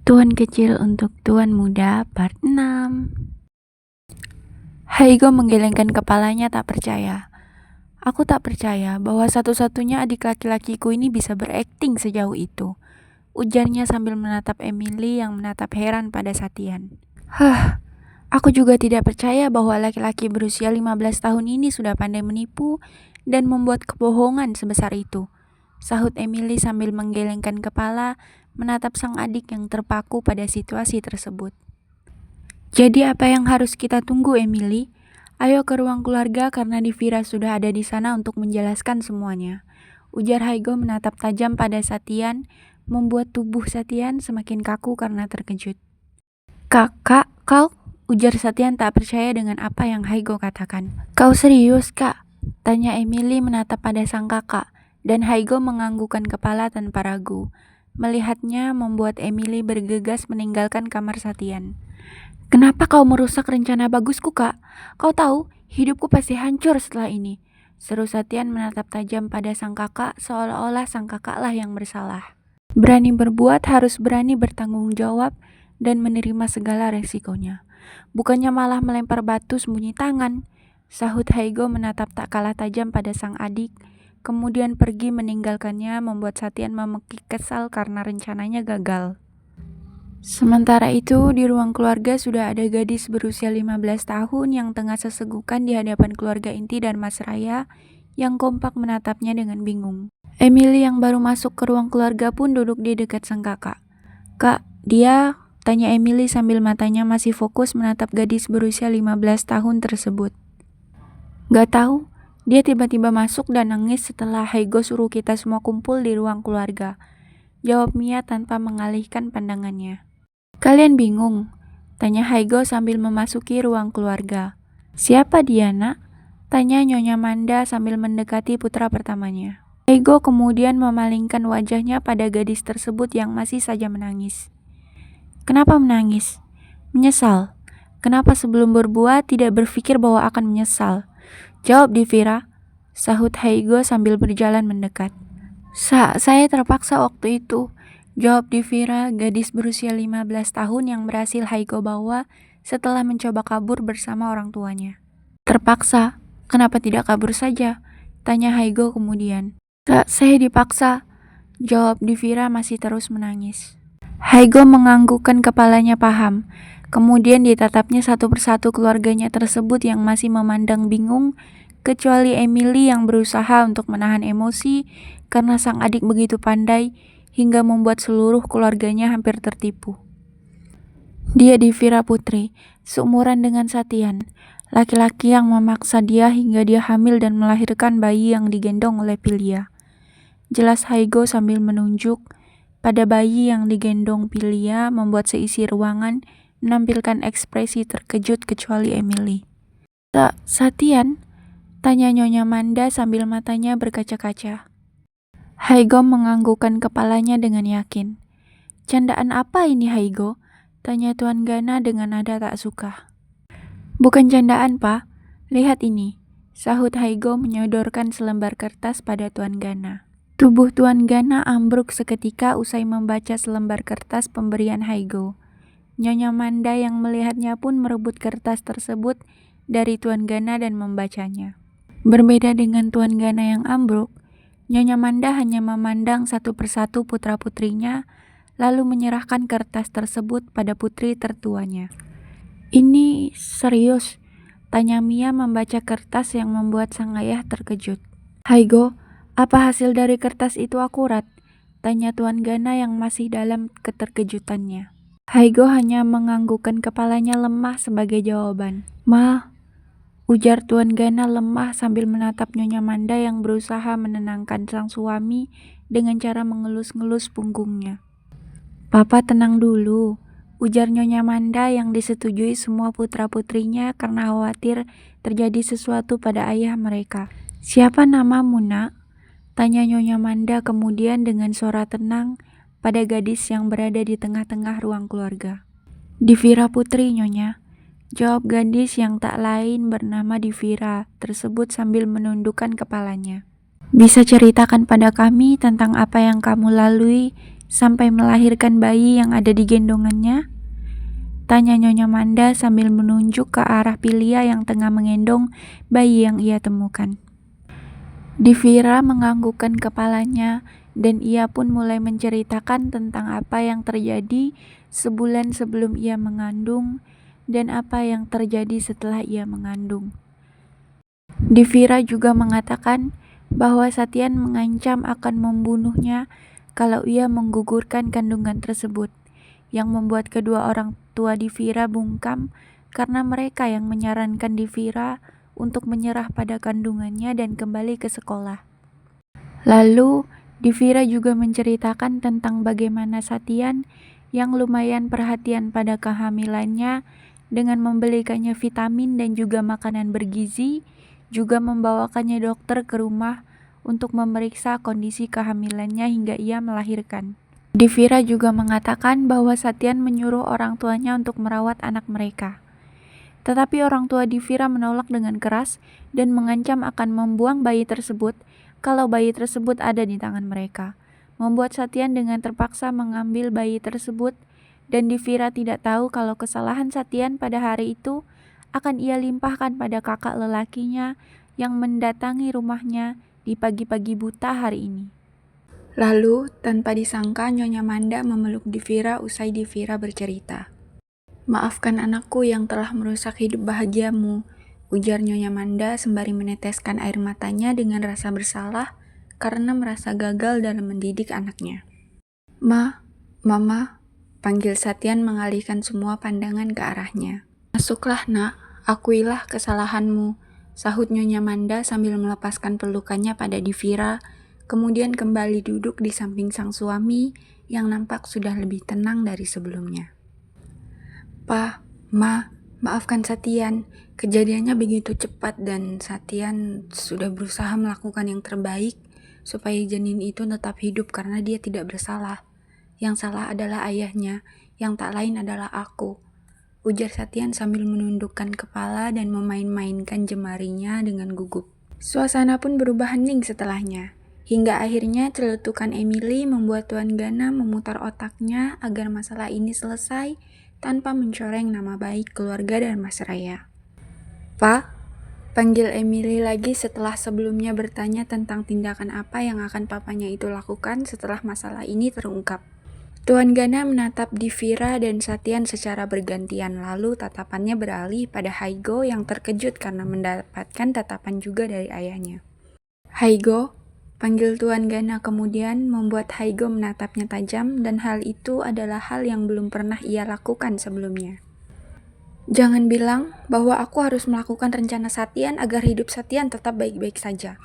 Tuan kecil untuk tuan muda part 6. Haigo menggelengkan kepalanya tak percaya. Aku tak percaya bahwa satu-satunya adik laki-lakiku ini bisa berakting sejauh itu, ujarnya sambil menatap Emily yang menatap heran pada Satian. Aku juga tidak percaya bahwa laki-laki berusia 15 tahun ini sudah pandai menipu dan membuat kebohongan sebesar itu, sahut Emily sambil menggelengkan kepala menatap sang adik yang terpaku pada situasi tersebut. Jadi apa yang harus kita tunggu, Emily? Ayo ke ruang keluarga karena Divira sudah ada di sana untuk menjelaskan semuanya, ujar Haigo menatap tajam pada Satian, membuat tubuh Satian semakin kaku karena terkejut. Kakak, kau? Ujar Satian tak percaya dengan apa yang Haigo katakan. Kau serius, Kak? Tanya Emily menatap pada sang kakak, dan Haigo menganggukkan kepala tanpa ragu. Melihatnya membuat Emily bergegas meninggalkan kamar Satian. Kenapa kau merusak rencana bagusku, Kak? Kau tahu, hidupku pasti hancur setelah ini. Seru Satian menatap tajam pada sang kakak seolah-olah sang kakaklah yang bersalah. Berani berbuat harus berani bertanggung jawab dan menerima segala resikonya. Bukannya malah melempar batu sembunyi tangan, sahut Haigo menatap tak kalah tajam pada sang adik. Kemudian pergi meninggalkannya membuat Satian memekik kesal karena rencananya gagal. Sementara itu, di ruang keluarga sudah ada gadis berusia 15 tahun yang tengah sesegukan di hadapan keluarga inti dan Mas Raya yang kompak menatapnya dengan bingung. Emily yang baru masuk ke ruang keluarga pun duduk di dekat sang kakak. Kak, dia? Tanya Emily sambil matanya masih fokus menatap gadis berusia 15 tahun tersebut. Gak tahu. Dia tiba-tiba masuk dan nangis setelah Haigo suruh kita semua kumpul di ruang keluarga, jawab Mia tanpa mengalihkan pandangannya. Kalian bingung? Tanya Haigo sambil memasuki ruang keluarga. Siapa dia, nak? Tanya Nyonya Manda sambil mendekati putra pertamanya. Haigo kemudian memalingkan wajahnya pada gadis tersebut yang masih saja menangis. Kenapa menangis? Menyesal. Kenapa sebelum berbuat tidak berpikir bahwa akan menyesal? Jawab Divira, sahut Haigo sambil berjalan mendekat. Saya terpaksa waktu itu, jawab Divira, gadis berusia 15 tahun yang berhasil Haigo bawa setelah mencoba kabur bersama orang tuanya. Terpaksa? Kenapa tidak kabur saja? Tanya Haigo kemudian. Saya dipaksa, jawab Divira masih terus menangis. Haigo menganggukkan kepalanya paham. Kemudian ditatapnya satu persatu keluarganya tersebut yang masih memandang bingung, kecuali Emily yang berusaha untuk menahan emosi karena sang adik begitu pandai hingga membuat seluruh keluarganya hampir tertipu. Dia Divira putri, seumuran dengan Satian, laki-laki yang memaksa dia hingga dia hamil dan melahirkan bayi yang digendong oleh Pilia. Jelas Haigo sambil menunjuk pada bayi yang digendong Pilia membuat seisi ruangan menampilkan ekspresi terkejut kecuali Emily. Satian? Tanya Nyonya Manda sambil matanya berkaca-kaca. Haigo menganggukkan kepalanya dengan yakin. Candaan apa ini, Haigo? Tanya Tuan Gana dengan nada tak suka. Bukan candaan, Pak. Lihat ini, sahut Haigo menyodorkan selembar kertas pada Tuan Gana. Tubuh Tuan Gana ambruk seketika usai membaca selembar kertas pemberian Haigo. Nyonya Manda yang melihatnya pun merebut kertas tersebut dari Tuan Gana dan membacanya. Berbeda dengan Tuan Gana yang ambruk, Nyonya Manda hanya memandang satu persatu putra-putrinya, lalu menyerahkan kertas tersebut pada putri tertuanya. Ini serius? Tanya Mia membaca kertas yang membuat sang ayah terkejut. Haigo, apa hasil dari kertas itu akurat? Tanya Tuan Gana yang masih dalam keterkejutannya. Haigo hanya menganggukkan kepalanya lemah sebagai jawaban. Ma, ujar Tuan Gana lemah sambil menatap Nyonya Manda yang berusaha menenangkan sang suami dengan cara mengelus-ngelus punggungnya. Papa tenang dulu, ujar Nyonya Manda yang disetujui semua putra-putrinya karena khawatir terjadi sesuatu pada ayah mereka. Siapa namamu, nak? Tanya Nyonya Manda kemudian dengan suara tenang pada gadis yang berada di tengah-tengah ruang keluarga. Divira putri, Nyonya, jawab gadis yang tak lain bernama Divira tersebut sambil menundukkan kepalanya. Bisa ceritakan pada kami tentang apa yang kamu lalui sampai melahirkan bayi yang ada di gendongannya? Tanya Nyonya Manda sambil menunjuk ke arah Pilia yang tengah mengendong bayi yang ia temukan. Divira menganggukkan kepalanya dan ia pun mulai menceritakan tentang apa yang terjadi sebulan sebelum ia mengandung dan apa yang terjadi setelah ia mengandung. Divira juga mengatakan bahwa Satyan mengancam akan membunuhnya kalau ia menggugurkan kandungan tersebut, yang membuat kedua orang tua Divira bungkam karena mereka yang menyarankan Divira untuk menyerah pada kandungannya dan kembali ke sekolah. Lalu, Divira juga menceritakan tentang bagaimana Satyan yang lumayan perhatian pada kehamilannya dengan membelikannya vitamin dan juga makanan bergizi, juga membawakannya dokter ke rumah untuk memeriksa kondisi kehamilannya hingga ia melahirkan. Divira juga mengatakan bahwa Satyan menyuruh orang tuanya untuk merawat anak mereka. Tetapi orang tua Divira menolak dengan keras dan mengancam akan membuang bayi tersebut kalau bayi tersebut ada di tangan mereka, membuat Satyan dengan terpaksa mengambil bayi tersebut, dan Divira tidak tahu kalau kesalahan Satyan pada hari itu akan ia limpahkan pada kakak lelakinya yang mendatangi rumahnya di pagi-pagi buta hari ini. Lalu, tanpa disangka, Nyonya Manda memeluk Divira usai Divira bercerita. "Maafkan anakku yang telah merusak hidup bahagiamu," ujar Nyonya Manda sembari meneteskan air matanya dengan rasa bersalah karena merasa gagal dalam mendidik anaknya. Mama," panggil Satyan mengalihkan semua pandangan ke arahnya. "Masuklah nak, akuilah kesalahanmu," sahut Nyonya Manda sambil melepaskan pelukannya pada Divira, kemudian kembali duduk di samping sang suami yang nampak sudah lebih tenang dari sebelumnya. Maafkan Satyan. Kejadiannya begitu cepat dan Satyan sudah berusaha melakukan yang terbaik supaya janin itu tetap hidup karena dia tidak bersalah. Yang salah adalah ayahnya, yang tak lain adalah aku," ujar Satyan sambil menundukkan kepala dan memain-mainkan jemarinya dengan gugup. Suasana pun berubah hening setelahnya. Hingga akhirnya celetukan Emily membuat Tuan Gana memutar otaknya agar masalah ini selesai tanpa mencoreng nama baik keluarga dan Mas Raya. "Pak," panggil Emily lagi setelah sebelumnya bertanya tentang tindakan apa yang akan papanya itu lakukan setelah masalah ini terungkap. Tuan Gana menatap Divira dan Satyan secara bergantian, lalu tatapannya beralih pada Haigo yang terkejut karena mendapatkan tatapan juga dari ayahnya. "Haigo," panggil Tuan Gana kemudian membuat Haigo menatapnya tajam, dan hal itu adalah hal yang belum pernah ia lakukan sebelumnya. "Jangan bilang bahwa aku harus melakukan rencana Satyan agar hidup Satyan tetap baik-baik saja,"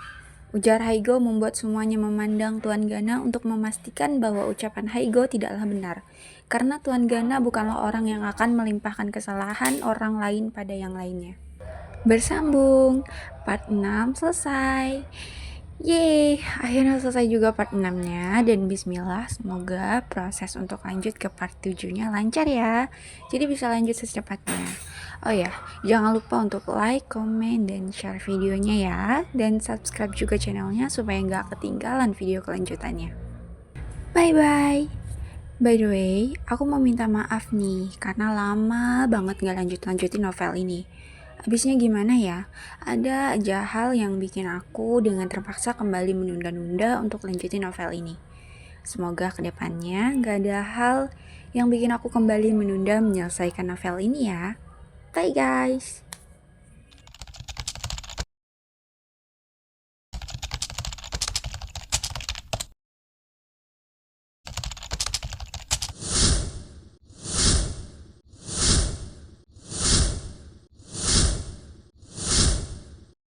ujar Haigo membuat semuanya memandang Tuan Gana untuk memastikan bahwa ucapan Haigo tidaklah benar, karena Tuan Gana bukanlah orang yang akan melimpahkan kesalahan orang lain pada yang lainnya. Bersambung, part 6 selesai. Yeay, akhirnya selesai juga part 6-nya, dan bismillah semoga proses untuk lanjut ke part 7-nya lancar ya. Jadi bisa lanjut secepatnya. Oh ya, jangan lupa untuk like, komen, dan share videonya ya. Dan subscribe juga channelnya supaya nggak ketinggalan video kelanjutannya. Bye-bye. By the way, aku mau minta maaf nih, karena lama banget nggak lanjutin novel ini. Habisnya gimana ya? Ada aja hal yang bikin aku dengan terpaksa kembali menunda-nunda untuk lanjutin novel ini. Semoga kedepannya gak ada hal yang bikin aku kembali menunda menyelesaikan novel ini ya. Bye guys!